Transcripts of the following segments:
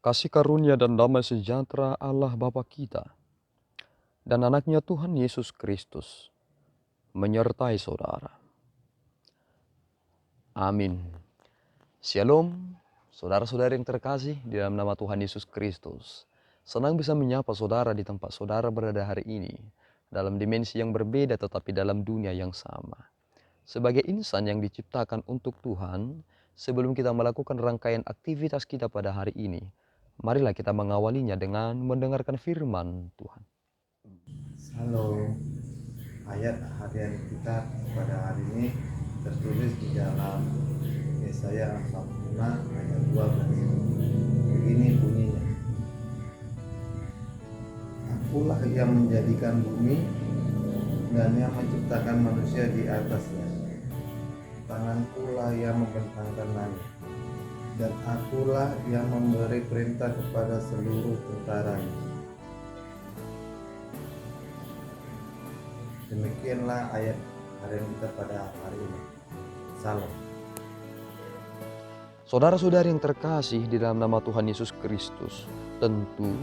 Kasih karunia dan damai sejahtera Allah Bapa kita dan anaknya Tuhan Yesus Kristus menyertai saudara. Amin. Shalom, saudara-saudara yang terkasih di dalam nama Tuhan Yesus Kristus. Senang bisa menyapa saudara di tempat saudara berada hari ini, dalam dimensi yang berbeda tetapi dalam dunia yang sama. Sebagai insan yang diciptakan untuk Tuhan, sebelum kita melakukan rangkaian aktivitas kita pada hari ini, marilah kita mengawalinya dengan mendengarkan firman Tuhan. Halo, ayat harian kita pada hari ini tertulis di dalam Yesaya 45 ayat 12. Begini bunyinya: Akulah yang menjadikan bumi dan yang menciptakan manusia di atasnya. Tangankulah yang membentangkan langit, dan akulah yang memberi perintah kepada seluruh tentaranya. Demikianlah ayat harian kita pada hari ini. Salam. Saudara-saudari yang terkasih di dalam nama Tuhan Yesus Kristus, tentu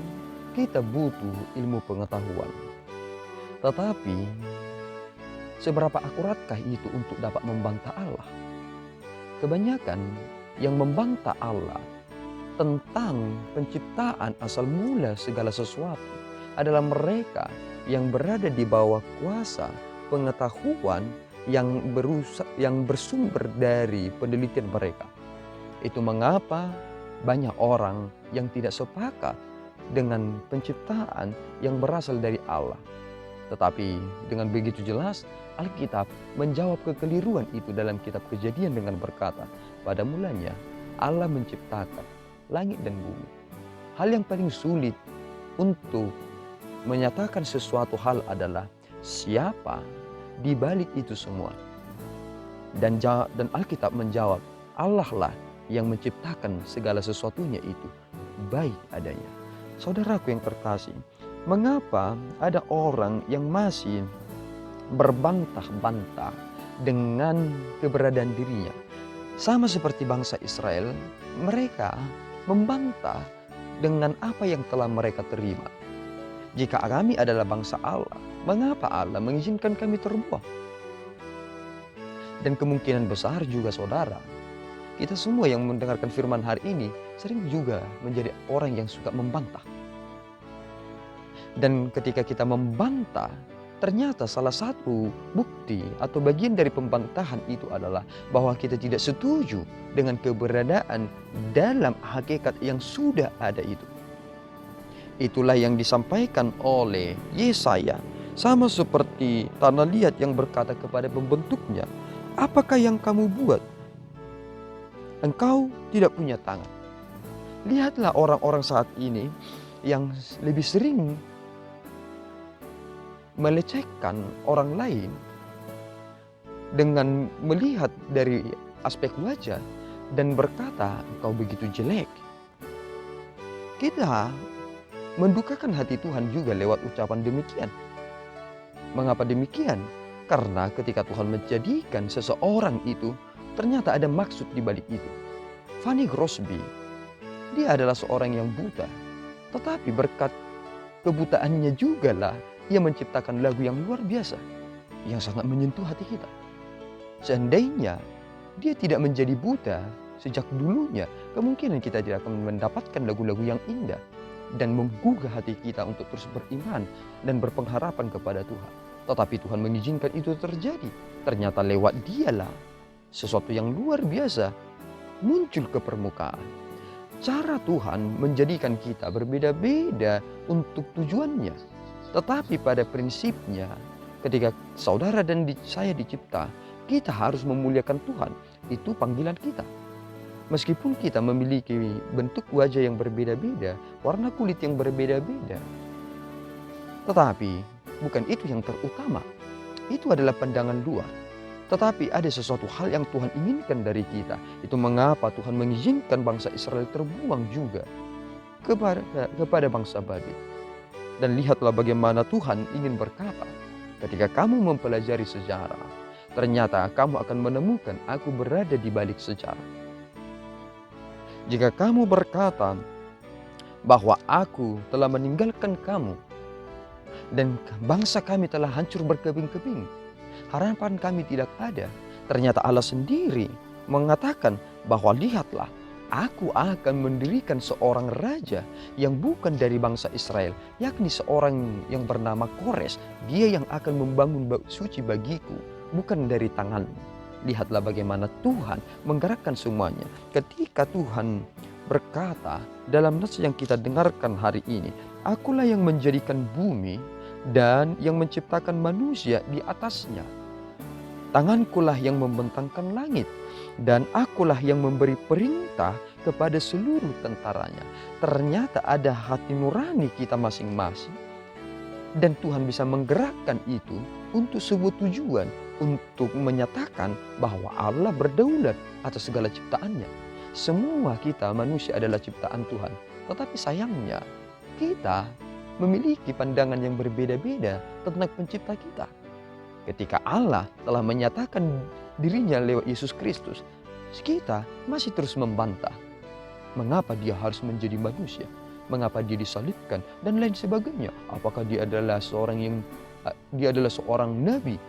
kita butuh ilmu pengetahuan. Tetapi, seberapa akuratkah itu untuk dapat membantah Allah? Kebanyakan yang membantah Allah tentang penciptaan asal mula segala sesuatu adalah mereka yang berada di bawah kuasa pengetahuan yang bersumber dari penelitian mereka. Itu mengapa banyak orang yang tidak sepakat dengan penciptaan yang berasal dari Allah. Tetapi dengan begitu jelas Alkitab menjawab kekeliruan itu dalam kitab Kejadian dengan berkata, pada mulanya Allah menciptakan langit dan bumi. Hal yang paling sulit untuk menyatakan sesuatu hal adalah siapa di balik itu semua. Dan Alkitab menjawab, Allah lah yang menciptakan segala sesuatunya itu baik adanya. Saudaraku yang terkasih, mengapa ada orang yang masih berbantah-bantah dengan keberadaan dirinya? Sama seperti bangsa Israel, mereka membantah dengan apa yang telah mereka terima. Jika kami adalah bangsa Allah, mengapa Allah mengizinkan kami terbuang? Dan kemungkinan besar juga saudara, kita semua yang mendengarkan firman hari ini sering juga menjadi orang yang suka membantah. Dan ketika kita membantah, ternyata salah satu bukti atau bagian dari pembantahan itu adalah bahwa kita tidak setuju dengan keberadaan dalam hakikat yang sudah ada itu. Itulah yang disampaikan oleh Yesaya, sama seperti tanah liat yang berkata kepada pembentuknya, apakah yang kamu buat? Engkau tidak punya tangan. Lihatlah orang-orang saat ini yang lebih sering melecehkan orang lain dengan melihat dari aspek wajah dan berkata, engkau begitu jelek. Kita mendukakan hati Tuhan juga lewat ucapan demikian. Mengapa demikian? Karena ketika Tuhan menjadikan seseorang itu, ternyata ada maksud di balik itu. Fanny Crosby, dia adalah seorang yang buta. Tetapi berkat kebutaannya juga lah ia menciptakan lagu yang luar biasa, yang sangat menyentuh hati kita. Seandainya dia tidak menjadi buta sejak dulunya, kemungkinan kita tidak akan mendapatkan lagu-lagu yang indah dan menggugah hati kita untuk terus beriman dan berpengharapan kepada Tuhan. Tetapi Tuhan mengizinkan itu terjadi. Ternyata lewat dialah sesuatu yang luar biasa muncul ke permukaan. Cara Tuhan menjadikan kita berbeda-beda untuk tujuannya. Tetapi pada prinsipnya, ketika saudara dan saya dicipta, kita harus memuliakan Tuhan. Itu panggilan kita. Meskipun kita memiliki bentuk wajah yang berbeda-beda, warna kulit yang berbeda-beda. Tetapi bukan itu yang terutama. Itu adalah pandangan luar. Tetapi ada sesuatu hal yang Tuhan inginkan dari kita. Itu mengapa Tuhan mengizinkan bangsa Israel terbuang juga kepada bangsa Babel. Dan lihatlah bagaimana Tuhan ingin berkata, ketika kamu mempelajari sejarah, ternyata kamu akan menemukan aku berada di balik sejarah. Jika kamu berkata, bahwa aku telah meninggalkan kamu dan bangsa kami telah hancur berkeping-keping. Harapan kami tidak ada. Ternyata Allah sendiri mengatakan bahwa lihatlah, aku akan mendirikan seorang raja yang bukan dari bangsa Israel, yakni seorang yang bernama Kores. Dia yang akan membangun bait suci bagiku, bukan dari tanganmu. Lihatlah bagaimana Tuhan menggerakkan semuanya. Ketika Tuhan berkata dalam nas yang kita dengarkan hari ini, akulah yang menjadikan bumi dan yang menciptakan manusia di atasnya. Tangankulah yang membentangkan langit, dan akulah yang memberi perintah kepada seluruh tentaranya. Ternyata ada hati nurani kita masing-masing, dan Tuhan bisa menggerakkan itu untuk sebuah tujuan, untuk menyatakan bahwa Allah berdaulat atas segala ciptaannya. Semua kita manusia adalah ciptaan Tuhan, tetapi sayangnya kita memiliki pandangan yang berbeda-beda tentang pencipta kita. Ketika Allah telah menyatakan dirinya lewat Yesus Kristus, kita masih terus membantah. Mengapa dia harus menjadi manusia? Mengapa dia disalibkan? Dan lain sebagainya. Apakah dia adalah seorang nabi?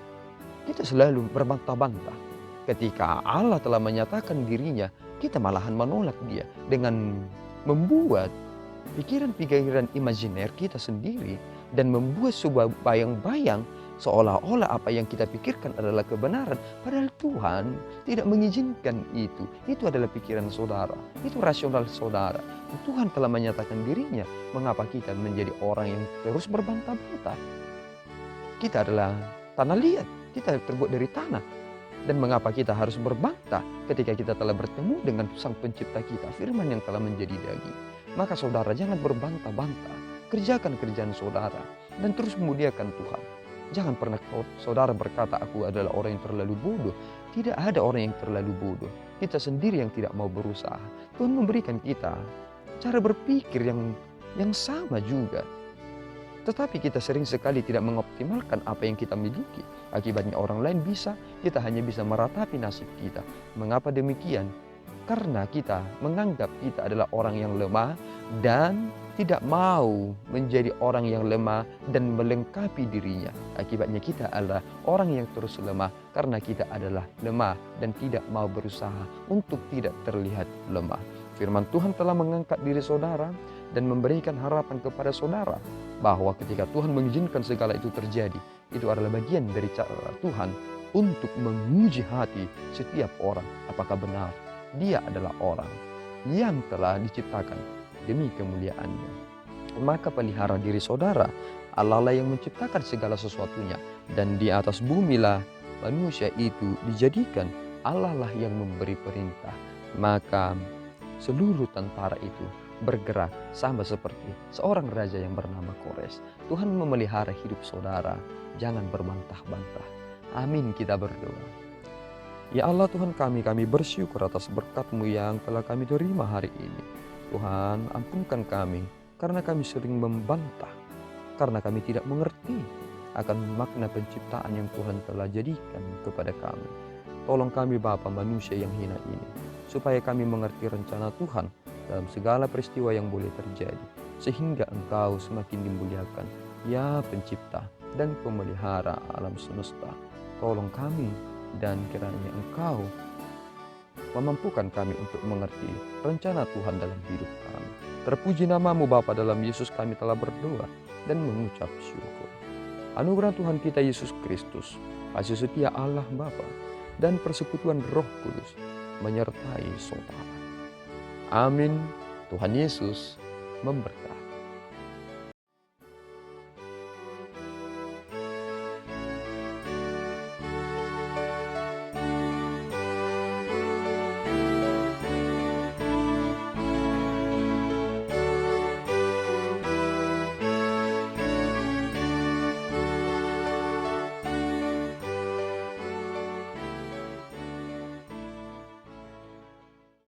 Kita selalu berbantah-bantah. Ketika Allah telah menyatakan dirinya, kita malahan menolak dia dengan membuat pikiran-pikiran imajiner kita sendiri dan membuat sebuah bayang-bayang seolah-olah apa yang kita pikirkan adalah kebenaran, padahal Tuhan tidak mengizinkan itu. Itu adalah pikiran saudara, itu rasional saudara. Tuhan telah menyatakan dirinya, mengapa kita menjadi orang yang terus berbantah-bantah? Kita adalah tanah liat, kita terbuat dari tanah. Dan mengapa kita harus berbantah ketika kita telah bertemu dengan Sang Pencipta kita, firman yang telah menjadi daging. Maka saudara jangan berbantah-bantah, kerjakan kerjaan saudara dan terus memuliakan Tuhan. Jangan pernah saudara berkata, aku adalah orang yang terlalu bodoh. Tidak ada orang yang terlalu bodoh. Kita sendiri yang tidak mau berusaha. Tuhan memberikan kita cara berpikir yang sama juga. Tetapi kita sering sekali tidak mengoptimalkan apa yang kita miliki. Akibatnya orang lain bisa, kita hanya bisa meratapi nasib kita. Mengapa demikian? Karena kita menganggap kita adalah orang yang lemah dan tidak mau menjadi orang yang lemah dan melengkapi dirinya. Akibatnya kita adalah orang yang terus lemah karena kita adalah lemah dan tidak mau berusaha untuk tidak terlihat lemah. Firman Tuhan telah mengangkat diri saudara dan memberikan harapan kepada saudara bahwa ketika Tuhan mengizinkan segala itu terjadi, itu adalah bagian dari cara Tuhan untuk menguji hati setiap orang. Apakah benar dia adalah orang yang telah diciptakan demi kemuliaannya? Maka pelihara diri saudara. Allah lah yang menciptakan segala sesuatunya, dan di atas bumi lah manusia itu dijadikan. Allah lah yang memberi perintah. Maka seluruh tentara itu bergerak sama seperti seorang raja yang bernama Kores. Tuhan memelihara hidup saudara. Jangan berbantah-bantah. Amin, kita berdoa. Ya Allah Tuhan kami bersyukur atas berkat-Mu yang telah kami terima hari ini. Tuhan, ampunkan kami karena kami sering membantah, karena kami tidak mengerti akan makna penciptaan yang Tuhan telah jadikan kepada kami. Tolong kami Bapa manusia yang hina ini, supaya kami mengerti rencana Tuhan dalam segala peristiwa yang boleh terjadi, sehingga Engkau semakin dimuliakan, ya Pencipta dan Pemelihara alam semesta. Tolong kami dan kiranya Engkau memampukan kami untuk mengerti rencana Tuhan dalam hidup kami. Terpuji nama-Mu Bapa, dalam Yesus kami telah berdoa dan mengucap syukur. Anugerah Tuhan kita Yesus Kristus, kasih setia Allah Bapa, dan persekutuan Roh Kudus menyertai saudara. Amin. Tuhan Yesus memberkati.